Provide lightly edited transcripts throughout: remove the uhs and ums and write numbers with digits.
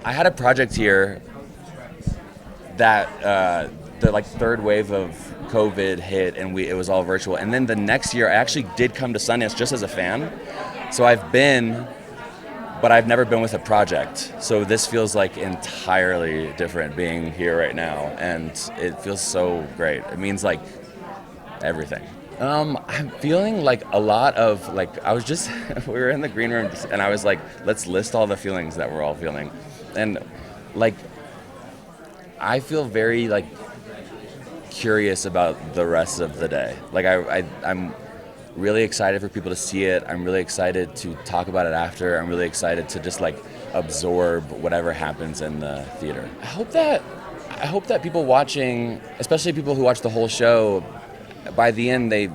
I had a project here that the third wave of COVID hit, and it was all virtual. And then the next year, I actually did come to Sundance just as a fan. So I've been, but I've never been with a project. So this feels like entirely different being here right now, and it feels so great. It means like everything. I'm feeling like a lot of I was just we were in the green room and I was like, let's list all the feelings that we're all feeling, and I feel very curious about the rest of the day. I'm really excited for people to see it. I'm really excited to talk about it after. I'm really excited to just absorb whatever happens in the theater. I hope that people watching, especially people who watch the whole show, by the end they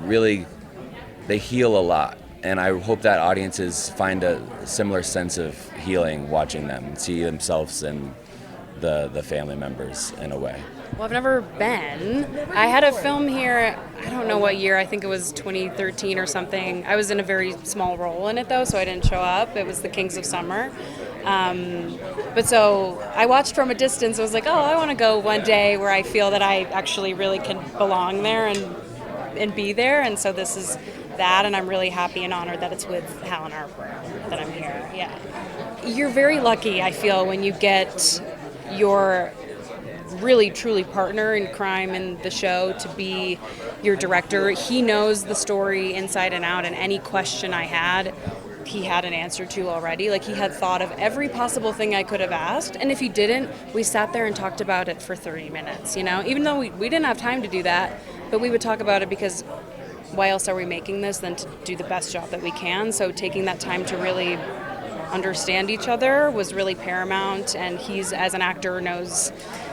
heal a lot. And I hope that audiences find a similar sense of healing watching them and see themselves in the family members in a way. Well, I've never been. I had a film here, I don't know what year, I think it was 2013 or something. I was in a very small role in it though, so I didn't show up. It was The Kings of Summer. But so I watched from a distance. I was like, oh, I want to go one day where I feel that I actually really can belong there and be there. And so this is that, and I'm really happy and honored that it's with HAL Harper that I'm here. Yeah. You're very lucky, I feel, when you get your really truly partner in crime in the show to be your director. He knows the story inside and out, and any question I had, he had an answer to already. He had thought of every possible thing I could have asked, and if he didn't, we sat there and talked about it for 30 minutes, even though we didn't have time to do that, but we would talk about it because why else are we making this than to do the best job that we can? So taking that time to really understand each other was really paramount, and he's, as an actor, knows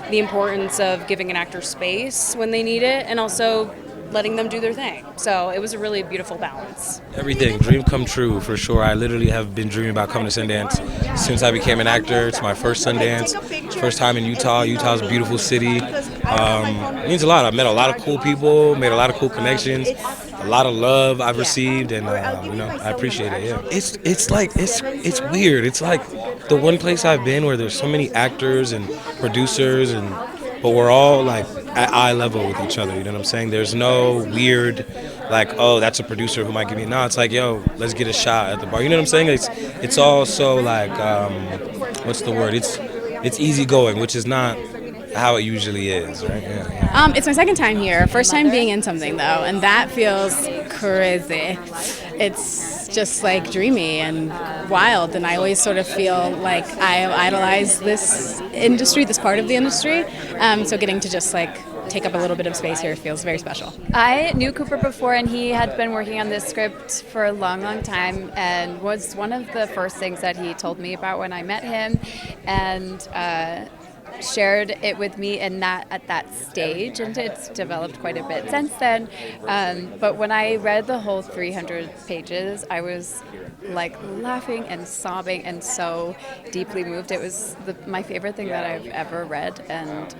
the importance of giving an actor space when they need it and also letting them do their thing. So it was a really beautiful balance. Everything, dream come true for sure. I literally have been dreaming about coming to Sundance since I became an actor. It's my first Sundance, first time in Utah. Utah's a beautiful city. It means a lot. I've met a lot of cool people, made a lot of cool connections. A lot of love I've received, and I appreciate it. Yeah, it's weird. It's like the one place I've been where there's so many actors and producers, but we're all at eye level with each other. You know what I'm saying? There's no weird oh, that's a producer who might give me. No, it's yo, let's get a shot at the bar. You know what I'm saying? It's all so what's the word? It's easygoing, which is not how it usually is, right? Yeah. It's my second time here. First time being in something though, and that feels crazy. It's just dreamy and wild, and I always sort of feel like I idolize this industry, this part of the industry. So getting to just take up a little bit of space here feels very special. I knew Cooper before, and he had been working on this script for a long, long time, and was one of the first things that he told me about when I met him, and shared it with me at that stage, and it's developed quite a bit since then. But when I read the whole 300 pages, I was laughing and sobbing and so deeply moved. It was my favorite thing that I've ever read, and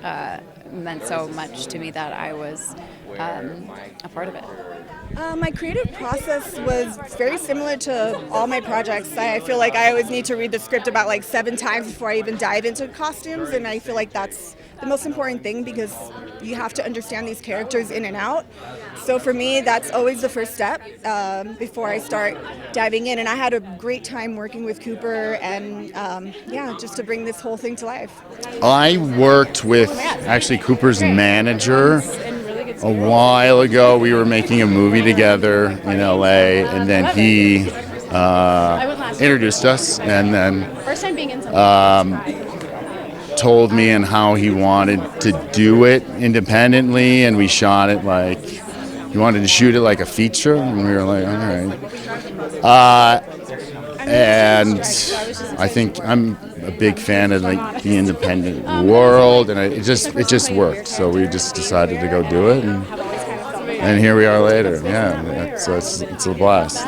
meant so much to me that I was a part of it. My creative process was very similar to all my projects. I feel like I always need to read the script about 7 times before I even dive into costumes, and I feel like that's the most important thing because you have to understand these characters in and out. So for me, that's always the first step before I start diving in, and I had a great time working with Cooper and just to bring this whole thing to life. I worked with actually Cooper's manager a while ago. We were making a movie together in LA, and then he introduced us, and then told me and how he wanted to do it independently, and we shot it he wanted to shoot it like a feature, and we were like, all right. And I think I'm a big fan of the independent world, and it just worked. So we just decided to go do it, and here we are later. Yeah, so it's a blast.